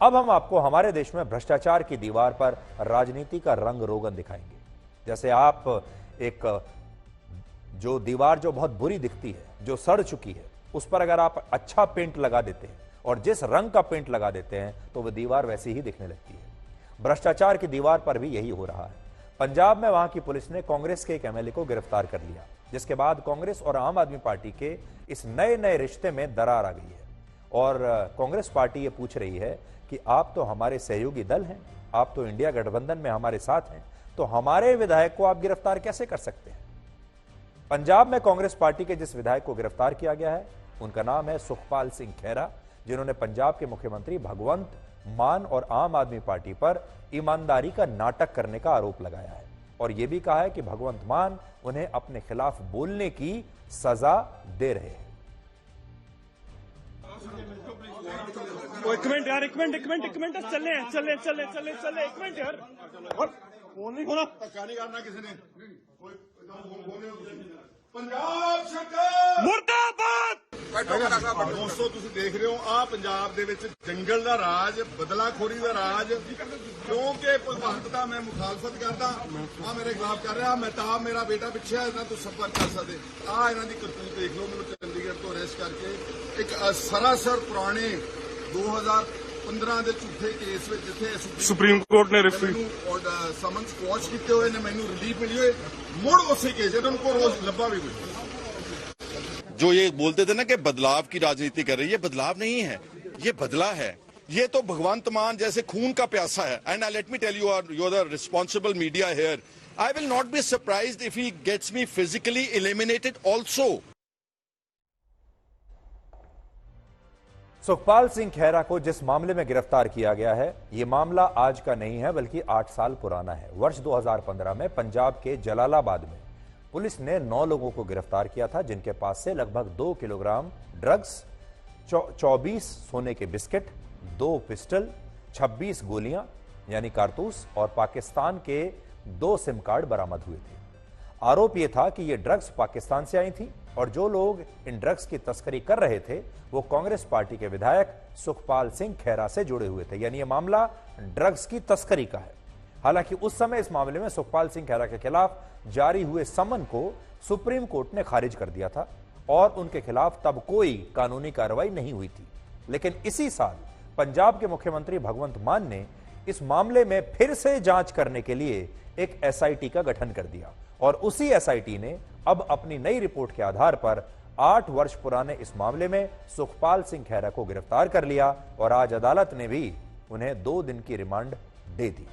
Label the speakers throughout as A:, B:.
A: अब हम आपको हमारे देश में भ्रष्टाचार की दीवार पर राजनीति का रंग रोगन दिखाएंगे। जैसे आप एक जो दीवार जो बहुत बुरी दिखती है, जो सड़ चुकी है, उस पर अगर आप अच्छा पेंट लगा देते हैं और जिस रंग का पेंट लगा देते हैं तो वह दीवार वैसी ही दिखने लगती है। भ्रष्टाचार की दीवार पर भी यही हो रहा है। पंजाब में वहां की पुलिस ने कांग्रेस के एक एमएलए को गिरफ्तार कर लिया, जिसके बाद कांग्रेस और आम आदमी पार्टी के इस नए नए रिश्ते में दरार आ गई है। और कांग्रेस पार्टी ये पूछ रही है कि आप तो हमारे सहयोगी दल हैं, आप तो इंडिया गठबंधन में हमारे साथ हैं, तो हमारे विधायक को आप गिरफ्तार कैसे कर सकते हैं। पंजाब में कांग्रेस पार्टी के जिस विधायक को गिरफ्तार किया गया है उनका नाम है सुखपाल सिंह खेरा, जिन्होंने पंजाब के मुख्यमंत्री भगवंत मान और आम आदमी पार्टी पर ईमानदारी का नाटक करने का आरोप लगाया है और यह भी कहा है कि भगवंत मान उन्हें अपने खिलाफ बोलने की सजा दे रहे हैं।
B: एक मिनट यार, एक मिनट चले एक मिनट यार, और फोन नहीं खोला,
C: नहीं करना किसी ने। पंजाब सरकार
B: मुर्दाबाद।
C: दोस्तों ਤੁਸੀਂ देख रहे हो ਆ ਪੰਜਾਬ ਦੇ ਵਿੱਚ ਜੰਗਲ ਦਾ ਰਾਜ, ਬਦਲਾਖੋਰੀ ਦਾ ਰਾਜ, ਕਿਉਂਕਿ ਭਗਵੰਤ ਦਾ ਮੈਂ ਮੁਖਾਲਫਤ ਕਰਦਾ ਆ ਮੇਰੇ ਖਿਲਾਫ ਕਰ ਰਿਹਾ, ਮਹਿਤਾਬ ਮੇਰਾ ਬੇਟਾ ਪਿੱਛੇ ਹੈ, ਇਹਨਾਂ ਤੋਂ ਸੰਪਰਕ ਕਰ ਸਕਦੇ ਆ। ਇਹਨਾਂ ਦੀ ਕਰਤੂਤ ਦੇਖ ਲਓ, ਮੈਨੂੰ ਚੰਡੀਗੜ੍ਹ ਤੋਂ ਅਰੈਸਟ ਕਰਕੇ ਇੱਕ ਸਰਾਸਰ ਪੁਰਾਣੇ 2015 ਦੇ ਝੂਠੇ ਕੇਸ ਵਿੱਚ ਜਿੱਥੇ
B: ਸੁਪਰੀਮ ਕੋਰਟ ਨੇ
C: ਸਮਨਸ ਕੁਐਸ਼ ਕੀਤੇ ਹੋਏ ਨੇ, ਮੈਨੂੰ ਰਿਲੀਫ ਮਿਲੀ ਹੋਏ, ਮੁੜ ਉਸੇ ਕੇਸ ਇਹਨਾਂ ਨੂੰ ਕੋਈ ਰੋਜ਼ ਲੱਭਾ भी कुछ।
D: जो ये बोलते थे ना कि बदलाव की राजनीति कर रही है, बदलाव नहीं है, ये बदला है। ये तो भगवंत मान जैसे खून का प्यासा है। And let me tell you, you are the responsible media here, I will not be surprised if he gets me physically eliminated also.
A: Sukhpal Singh Khaira को जिस मामले में गिरफ्तार किया गया है, यह मामला आज का नहीं है बल्कि 8 साल पुराना है। वर्ष 2015 में पंजाब के जलालाबाद में पुलिस ने 9 लोगों को गिरफ्तार किया था, जिनके पास से लगभग 2 किलोग्राम ड्रग्स, 24 सोने के बिस्किट, 2 पिस्टल, 26 गोलियां यानी कारतूस और पाकिस्तान के 2 सिम कार्ड बरामद हुए थे। आरोप यह था कि ये ड्रग्स पाकिस्तान से आई थी और जो लोग इन ड्रग्स की तस्करी कर रहे थे वो कांग्रेस पार्टी के विधायक सुखपाल सिंह खेरा से जुड़े हुए थे। यानी यह मामला ड्रग्स की तस्करी का है। हालांकि उस समय इस मामले में सुखपाल सिंह खेरा के खिलाफ जारी हुए समन को सुप्रीम कोर्ट ने खारिज कर दिया था और उनके खिलाफ तब कोई कानूनी कार्रवाई नहीं हुई थी। लेकिन इसी साल पंजाब के मुख्यमंत्री भगवंत मान ने इस मामले में फिर से जांच करने के लिए एक एसआईटी का गठन कर दिया और उसी एसआईटी ने अब अपनी नई रिपोर्ट के आधार पर 8 वर्ष पुराने इस मामले में सुखपाल सिंह खेरा को गिरफ्तार कर लिया और आज अदालत ने भी उन्हें 2 दिन की रिमांड दे दी।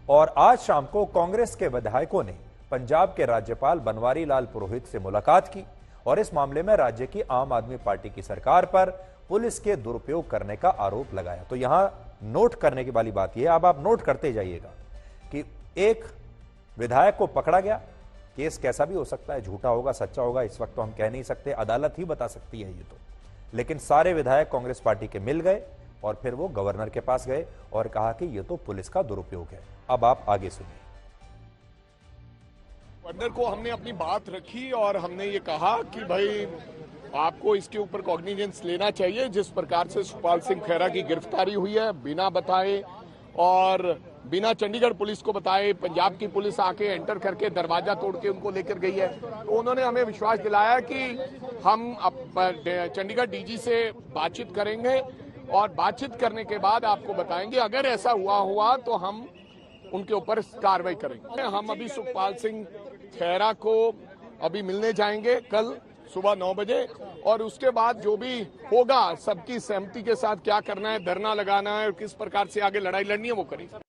A: और आज शाम को कांग्रेस के विधायकों ने पंजाब के राज्यपाल बनवारी लाल पुरोहित से मुलाकात की और इस मामले में राज्य की आम आदमी पार्टी की सरकार पर पुलिस के दुरुपयोग करने का आरोप लगाया। तो यहां नोट करने की वाली बात यह, अब आप नोट करते जाइएगा कि एक विधायक को पकड़ा गया, केस कैसा भी हो सकता है, झूठा होगा सच्चा होगा इस वक्त तो हम कह नहीं सकते, अदालत ही बता सकती है ये तो, लेकिन सारे विधायक कांग्रेस पार्टी के मिल गए और फिर वो गवर्नर के पास गए और कहा कि ये तो पुलिस का दुरुपयोग है। अब आप आगे सुनिए।
E: गवर्नर को हमने अपनी बात रखी और हमने ये कहा कि भाई आपको इसके ऊपर कॉग्निजेंस लेना चाहिए। जिस प्रकार से सुखपाल सिंह खेरा की गिरफ्तारी हुई है बिना बताए और बिना चंडीगढ़ पुलिस को बताए, पंजाब की पुलिस आके एंटर करके दरवाजा तोड़ के उनको लेकर गई है, तो उन्होंने हमें विश्वास दिलाया कि हम चंडीगढ़ डीजी से बातचीत करेंगे और बातचीत करने के बाद आपको बताएंगे। अगर ऐसा हुआ तो हम उनके ऊपर कार्रवाई करेंगे। हम अभी सुखपाल सिंह खेरा को अभी मिलने जाएंगे कल सुबह 9 बजे और उसके बाद जो भी होगा सबकी सहमति के साथ क्या करना है, धरना लगाना है और किस प्रकार से आगे लड़ाई लड़नी है वो करेंगे।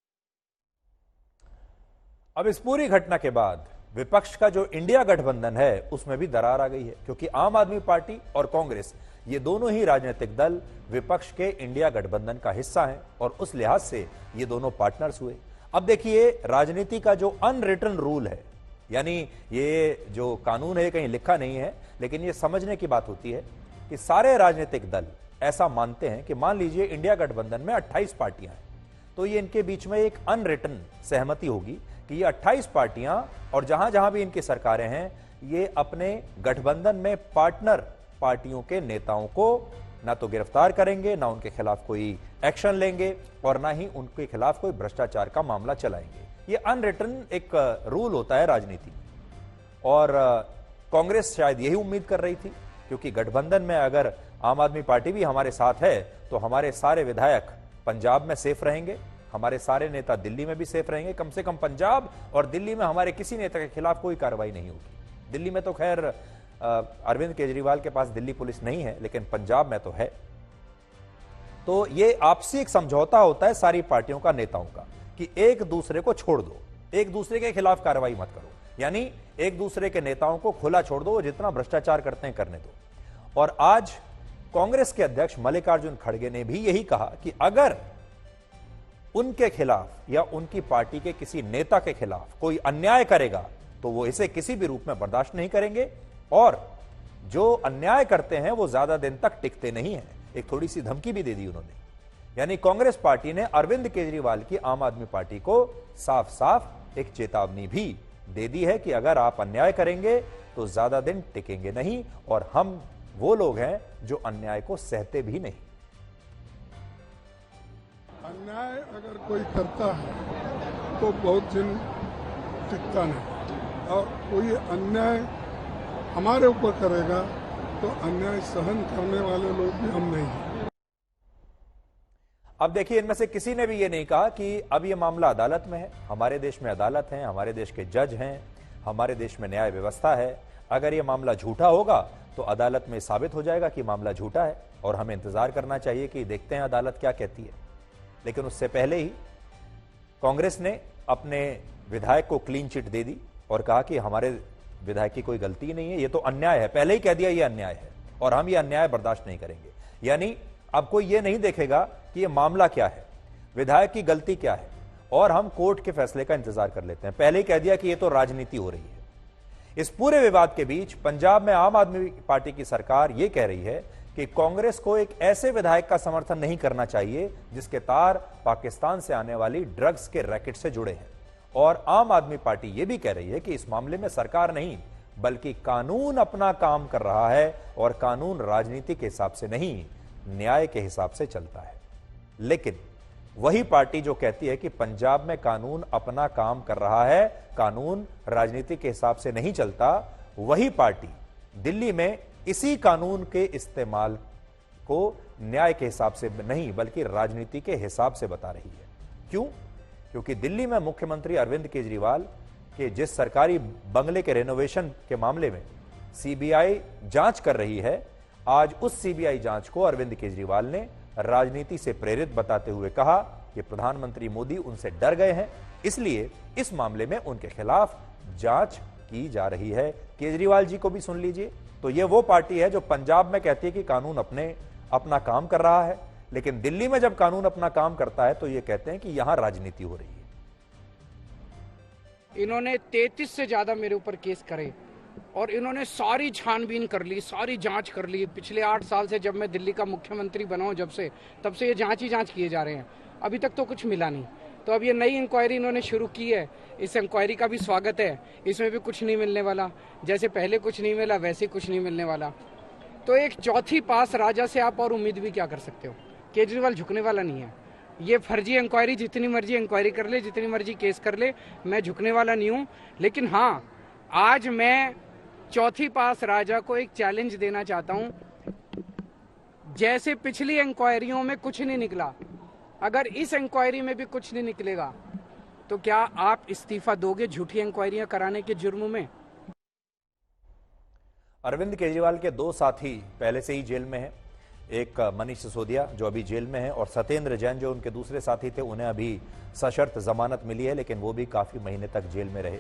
A: अब इस पूरी घटना के बाद विपक्ष का जो इंडिया गठबंधन है उसमें भी दरार आ गई है, क्योंकि आम आदमी पार्टी और कांग्रेस ये दोनों ही राजनीतिक दल विपक्ष के इंडिया गठबंधन का हिस्सा हैं और उस लिहाज से ये दोनों पार्टनर्स हुए। अब देखिए, राजनीति का जो अनरिटन रूल है, यानी ये जो कानून है कहीं लिखा नहीं है, लेकिन ये समझने की बात होती है कि सारे राजनीतिक दल ऐसा मानते हैं कि मान लीजिए इंडिया गठबंधन में 28 पार्टियां हैं, तो ये इनके बीच में एक अनरिटन सहमति होगी कि ये 28 पार्टियां और जहां जहां भी इनकी सरकारें हैं, ये अपने गठबंधन में पार्टनर पार्टियों के नेताओं को ना तो गिरफ्तार करेंगे, ना उनके खिलाफ कोई एक्शन लेंगे और ना ही उनके खिलाफ कोई भ्रष्टाचार का मामला चलाएंगे। ये अनरिटन एक रूल होता है राजनीति, और कांग्रेस शायद यही उम्मीद कर रही थी, क्योंकि गठबंधन में अगर आम आदमी पार्टी भी हमारे साथ है तो हमारे सारे विधायक पंजाब में सेफ रहेंगे, हमारे सारे नेता दिल्ली में भी सेफ रहेंगे। कम से कम पंजाब और दिल्ली में हमारे किसी नेता के खिलाफ कोई कार्रवाई नहीं होगी। दिल्ली में तो खैर अरविंद केजरीवाल के पास दिल्ली पुलिस नहीं है, लेकिन पंजाब में तो है। तो ये आपसी एक समझौता होता है सारी पार्टियों का, नेताओं का, कि एक दूसरे को छोड़ दो, एक दूसरे के खिलाफ कार्रवाई मत करो, यानी एक दूसरे के नेताओं को खुला छोड़ दो, जितना भ्रष्टाचार करते हैं करने दो। और आज कांग्रेस के अध्यक्ष मल्लिकार्जुन खड़गे ने भी यही कहा कि अगर उनके खिलाफ या उनकी पार्टी के किसी नेता के खिलाफ कोई अन्याय करेगा तो वो इसे किसी भी रूप में बर्दाश्त नहीं करेंगे, और जो अन्याय करते हैं वो ज्यादा दिन तक टिकते नहीं हैं। एक थोड़ी सी धमकी भी दे दी उन्होंने, यानी कांग्रेस पार्टी ने अरविंद केजरीवाल की आम आदमी पार्टी को साफ साफ एक चेतावनी भी दे दी है कि अगर आप अन्याय करेंगे तो ज्यादा दिन टिकेंगे नहीं, और हम वो लोग हैं जो अन्याय को सहते भी नहीं।
F: अन्याय अगर कोई करता है तो बहुत दिन टिकता नहीं, और कोई अन्याय हमारे ऊपर करेगा तो अन्याय सहन करने वाले लोग भी हम नहीं हैं।
A: अब देखिए, इनमें से किसी ने भी ये नहीं कहा कि अब ये मामला अदालत में है। हमारे देश में अदालत है, हमारे देश के जज हैं, हमारे देश में न्याय व्यवस्था है। अगर ये मामला झूठा होगा तो अदालत में साबित हो जाएगा कि मामला झूठा है, और हमें इंतजार करना चाहिए कि देखते हैं अदालत क्या कहती है। लेकिन उससे पहले ही कांग्रेस ने अपने विधायक को क्लीन चिट दे दी और कहा कि हमारे विधायक की कोई गलती नहीं है, ये तो अन्याय है। पहले ही कह दिया ये अन्याय है और हम ये अन्याय बर्दाश्त नहीं करेंगे। यानी अब कोई ये नहीं देखेगा कि ये मामला क्या है, विधायक की गलती क्या है, और हम कोर्ट के फैसले का इंतजार कर लेते हैं। पहले ही कह दिया कि ये तो राजनीति हो रही है। इस पूरे विवाद के बीच पंजाब में आम आदमी पार्टी की सरकार यह कह रही है कि कांग्रेस को एक ऐसे विधायक का समर्थन नहीं करना चाहिए जिसके तार पाकिस्तान से आने वाली ड्रग्स के रैकेट से जुड़े हैं। और आम आदमी पार्टी यह भी कह रही है कि इस मामले में सरकार नहीं बल्कि कानून अपना काम कर रहा है, और कानून राजनीति के हिसाब से नहीं, न्याय के हिसाब से चलता है। लेकिन वही पार्टी जो कहती है कि पंजाब में कानून अपना काम कर रहा है, कानून राजनीति के हिसाब से नहीं चलता, वही पार्टी दिल्ली में इसी कानून के इस्तेमाल को न्याय के हिसाब से नहीं बल्कि राजनीति के हिसाब से बता रही है। क्यों? क्योंकि दिल्ली में मुख्यमंत्री अरविंद केजरीवाल के जिस सरकारी बंगले के रेनोवेशन के मामले में सीबीआई जांच कर रही है, आज उस सीबीआई जांच को अरविंद केजरीवाल ने राजनीति से प्रेरित बताते हुए कहा कि प्रधानमंत्री मोदी उनसे डर गए हैं, इसलिए इस मामले में उनके खिलाफ जांच की जा रही है। केजरीवाल जी को भी सुन लीजिए। तो ये वो पार्टी है जो पंजाब में कहती है कि कानून अपना काम कर रहा है, लेकिन दिल्ली में जब कानून अपना काम करता है तो ये कहते हैं कि यहां राजनीति हो रही है।
G: इन्होंने 33 से ज्यादा मेरे ऊपर केस करे और इन्होंने सारी छानबीन कर ली, सारी जांच कर ली। पिछले 8 साल से जब मैं दिल्ली का मुख्यमंत्री बना हूं तब से ये जांच ही जांच किए जा रहे हैं। अभी तक तो कुछ मिला नहीं। तो अब ये नई इंक्वायरी इन्होंने शुरू की है, इस इंक्वायरी का भी स्वागत है। इसमें भी कुछ नहीं मिलने वाला, जैसे पहले कुछ नहीं मिला वैसे कुछ नहीं मिलने वाला। तो एक चौथी पास राजा से आप और उम्मीद भी क्या कर सकते हो? केजरीवाल झुकने वाला नहीं है। ये फर्जी इंक्वायरी जितनी मर्जी इंक्वायरी कर ले, जितनी मर्जी केस कर ले, मैं झुकने वाला नहीं हूं। लेकिन हाँ, आज मैं चौथी पास राजा को एक चैलेंज देना चाहता हूं। जैसे पिछली इंक्वायरियों में कुछ नहीं निकला, अगर इस इंक्वायरी में भी कुछ नहीं निकलेगा तो क्या आप इस्तीफा दोगे झूठी इंक्वायरियां कराने के जुर्म में?
A: अरविंद केजरीवाल के 2 साथी पहले से ही जेल में हैं। एक मनीष सिसोदिया जो अभी जेल में है, और सत्येंद्र जैन जो उनके दूसरे साथी थे, उन्हें अभी सशर्त जमानत मिली है, लेकिन वो भी काफी महीने तक जेल में रहे।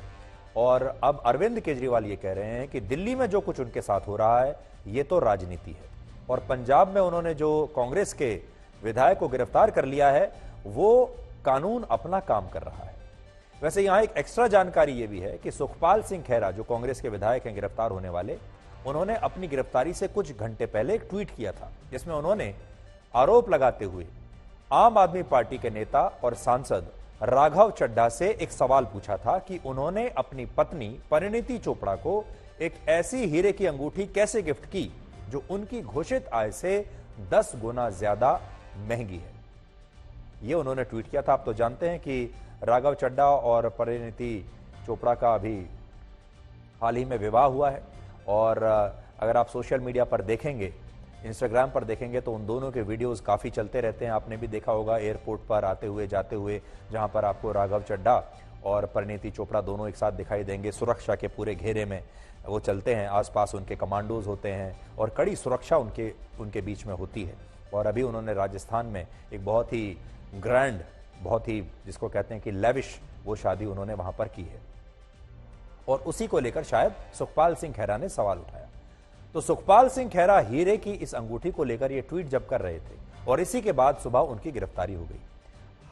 A: और अब अरविंद केजरीवाल ये कह रहे हैं कि दिल्ली में जो कुछ उनके साथ हो रहा है ये तो राजनीति है, और पंजाब में उन्होंने जो कांग्रेस के विधायक को गिरफ्तार कर लिया है वो कानून अपना काम कर रहा है। वैसे यहां एक एक्स्ट्रा जानकारी ये भी है कि सुखपाल सिंह खैरा जो कांग्रेस के विधायक हैं गिरफ्तार होने वाले, उन्होंने अपनी गिरफ्तारी से कुछ घंटे पहले एक ट्वीट किया था जिसमें उन्होंने आरोप लगाते हुए आम आदमी पार्टी के नेता और सांसद राघव चड्ढा से एक सवाल पूछा था कि उन्होंने अपनी पत्नी परिणीति चोपड़ा को एक ऐसी हीरे की अंगूठी कैसे गिफ्ट की जो उनकी घोषित आय से 10 गुना ज्यादा महंगी है। ये उन्होंने ट्वीट किया था। आप तो जानते हैं कि राघव चड्ढा और परिणीति चोपड़ा का अभी हाल ही में विवाह हुआ है, और अगर आप सोशल मीडिया पर देखेंगे, इंस्टाग्राम पर देखेंगे, तो उन दोनों के वीडियोस काफ़ी चलते रहते हैं। आपने भी देखा होगा एयरपोर्ट पर आते हुए जाते हुए, जहां पर आपको राघव चड्ढा और परिणीति चोपड़ा दोनों एक साथ दिखाई देंगे। सुरक्षा के पूरे घेरे में वो चलते हैं, आसपास उनके कमांडोज होते हैं और कड़ी सुरक्षा उनके बीच में होती है। और अभी उन्होंने राजस्थान में एक बहुत ही ग्रैंड, बहुत ही जिसको कहते हैं कि लेविश, वो शादी उन्होंने वहां पर की है। और उसी को लेकर शायद सुखपाल सिंह खैरा ने सवाल उठाया। तो सुखपाल सिंह खैरा हीरे की इस अंगूठी को लेकर ये ट्वीट जब कर रहे थे, और इसी के बाद सुबह उनकी गिरफ्तारी हो गई।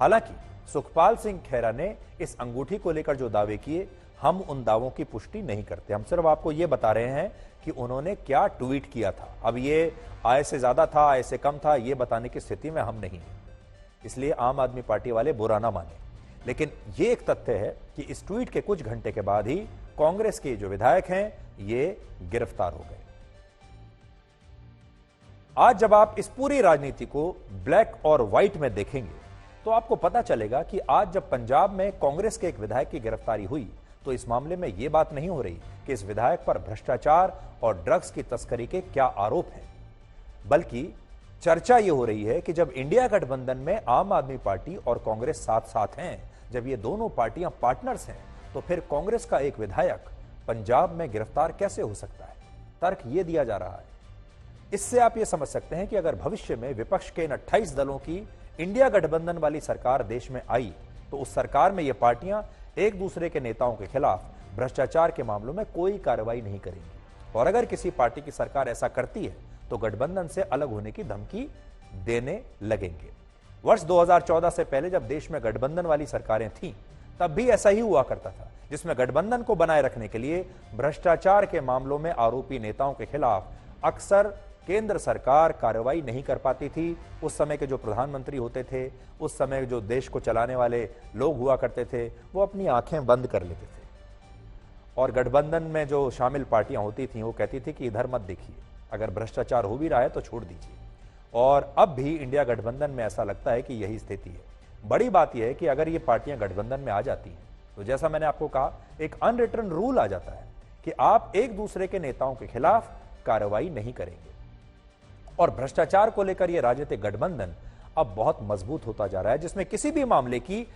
A: हालांकि सुखपाल सिंह खैरा ने इस अंगूठी को लेकर जो दावे किए, हम उन दावों की पुष्टि नहीं करते। हम सिर्फ आपको यह बता रहे हैं कि उन्होंने क्या ट्वीट किया था। अब ये आय से ज्यादा था, आय से कम था, ये बताने की स्थिति में हम नहीं हैं, इसलिए आम आदमी पार्टी वाले बुरा ना माने। लेकिन ये एक तथ्य है कि इस ट्वीट के कुछ घंटे के बाद ही कांग्रेस के जो विधायक हैं, ये गिरफ्तार हो गए। आज जब आप इस पूरी राजनीति को ब्लैक और व्हाइट में देखेंगे, तो आपको पता चलेगा कि आज जब पंजाब में कांग्रेस के एक विधायक की गिरफ्तारी हुई, तो इस मामले में यह बात नहीं हो रही कि इस विधायक पर भ्रष्टाचार और ड्रग्स की तस्करी के क्या आरोप हैं, बल्कि चर्चा यह हो रही है कि जब इंडिया गठबंधन में आम आदमी पार्टी और कांग्रेस साथ साथ हैं, जब ये दोनों पार्टियां पार्टनर्स हैं, तो फिर कांग्रेस का एक विधायक पंजाब में गिरफ्तार कैसे हो सकता है। तर्क यह दिया जा रहा है। इससे आप यह समझ सकते हैं कि अगर भविष्य में विपक्ष के इन 28 दलों की इंडिया गठबंधन वाली सरकार देश में आई, तो उस सरकार में ये पार्टियां एक दूसरे के नेताओं के खिलाफ भ्रष्टाचार के मामलों में कोई कार्रवाई नहीं करेंगी। और अगर किसी पार्टी की सरकार ऐसा करती है, तो गठबंधन से अलग होने की धमकी देने लगेंगे। वर्ष 2014 से पहले जब देश में गठबंधन वाली सरकारें थीं, तब भी ऐसा ही हुआ करता था, जिसमें गठबंधन को बनाए रखने के लिए भ्रष्टाचार के मामलों में आरोपी नेताओं के खिलाफ अक्सर केंद्र सरकार कार्रवाई नहीं कर पाती थी। उस समय के जो प्रधानमंत्री होते थे, उस समय जो देश को चलाने वाले लोग हुआ करते थे, वो अपनी आंखें बंद कर लेते थे, और गठबंधन में जो शामिल पार्टियां होती थीं, वो कहती थी कि इधर मत देखिए, अगर भ्रष्टाचार हो भी रहा है तो छोड़ दीजिए। और अब भी इंडिया गठबंधन में ऐसा लगता है कि यही स्थिति है। बड़ी बात यह है कि अगर ये पार्टियां गठबंधन में आ जाती हैं, तो जैसा मैंने आपको कहा, एक अनरिटन रूल आ जाता है कि आप एक दूसरे के नेताओं के खिलाफ कार्रवाई नहीं करेंगे। और भ्रष्टाचार को लेकर यह राजनीतिक गठबंधन अब बहुत मजबूत होता जा रहा है, जिसमें किसी भी मामले की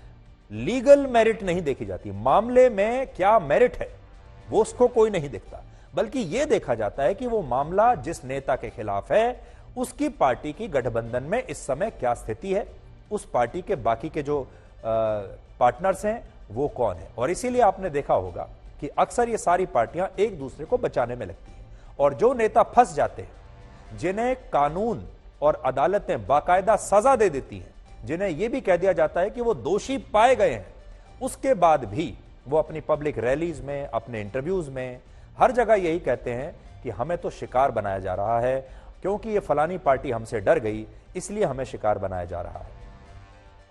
A: लीगल मेरिट नहीं देखी जाती। मामले में क्या मेरिट है, वो उसको कोई नहीं देखता, बल्कि यह देखा जाता है कि वो मामला जिस नेता के खिलाफ है, उसकी पार्टी की गठबंधन में इस समय क्या स्थिति है, उस पार्टी के बाकी के जो पार्टनर्स हैं वो कौन है। और इसीलिए आपने देखा होगा कि अक्सर ये सारी पार्टियां एक दूसरे को बचाने में लगती हैं, और जो नेता फंस जाते हैं, जिन्हें कानून और अदालतें बाकायदा सजा दे देती हैं, जिन्हें यह भी कह दिया जाता है कि वो दोषी पाए गए हैं, उसके बाद भी वो अपनी पब्लिक रैलीज में, अपने इंटरव्यूज में, हर जगह यही कहते हैं कि हमें तो शिकार बनाया जा रहा है, क्योंकि ये फलानी पार्टी हमसे डर गई, इसलिए हमें शिकार बनाया जा रहा है।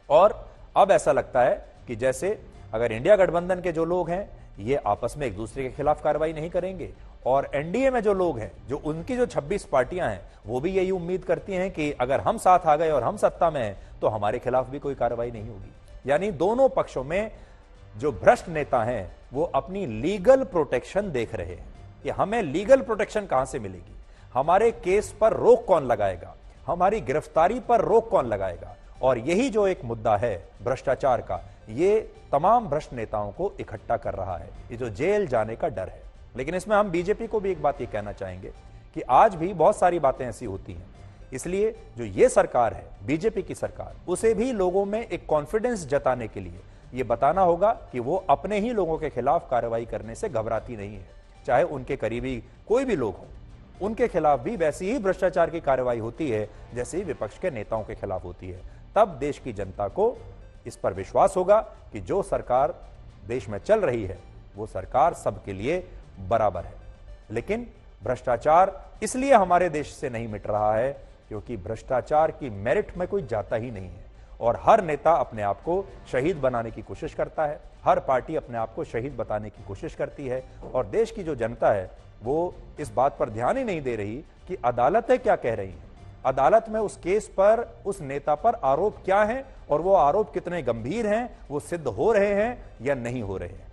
A: और अब ऐसा लगता है कि जैसे अगर इंडिया गठबंधन के जो लोग हैं, ये आपस में एक दूसरे के खिलाफ कार्रवाई नहीं करेंगे, और एनडीए में जो लोग हैं, जो उनकी जो 26 पार्टियां हैं, वो भी यही उम्मीद करती हैं कि अगर हम साथ आ गए और हम सत्ता में हैं, तो हमारे खिलाफ भी कोई कार्रवाई नहीं होगी। यानी दोनों पक्षों में जो भ्रष्ट नेता हैं, वो अपनी लीगल प्रोटेक्शन देख रहे हैं कि हमें लीगल प्रोटेक्शन कहां से मिलेगी, हमारे केस पर रोक कौन लगाएगा, हमारी गिरफ्तारी पर रोक कौन लगाएगा। और यही जो एक मुद्दा है भ्रष्टाचार का, ये तमाम भ्रष्ट नेताओं को इकट्ठा कर रहा है, ये जो जेल जाने का डर है। लेकिन इसमें हम बीजेपी को भी एक बात ये कहना चाहेंगे कि आज भी बहुत सारी बातें ऐसी होती हैं, इसलिए जो ये सरकार है, बीजेपी की सरकार, उसे भी लोगों में एक कॉन्फिडेंस जताने के लिए ये बताना होगा कि वो अपने ही लोगों के खिलाफ कार्रवाई करने से घबराती नहीं है। चाहे उनके करीबी कोई भी लोग हों, उनके खिलाफ भी वैसी ही भ्रष्टाचार की कार्रवाई होती है जैसे ही विपक्ष के नेताओं के खिलाफ होती है। तब देश की जनता को इस पर विश्वास होगा कि जो सरकार देश में चल रही है, वो सरकार सबके लिए बराबर है। लेकिन भ्रष्टाचार इसलिए हमारे देश से नहीं मिट रहा है क्योंकि भ्रष्टाचार की मेरिट में कोई जाता ही नहीं है, और हर नेता अपने आप को शहीद बनाने की कोशिश करता है, हर पार्टी अपने आप को शहीद बताने की कोशिश करती है, और देश की जो जनता है वो इस बात पर ध्यान ही नहीं दे रही कि अदालतें क्या कह रही हैं, अदालत में उस केस पर, उस नेता पर आरोप क्या हैं और वो आरोप कितने गंभीर हैं, वो सिद्ध हो रहे हैं या नहीं हो रहे हैं।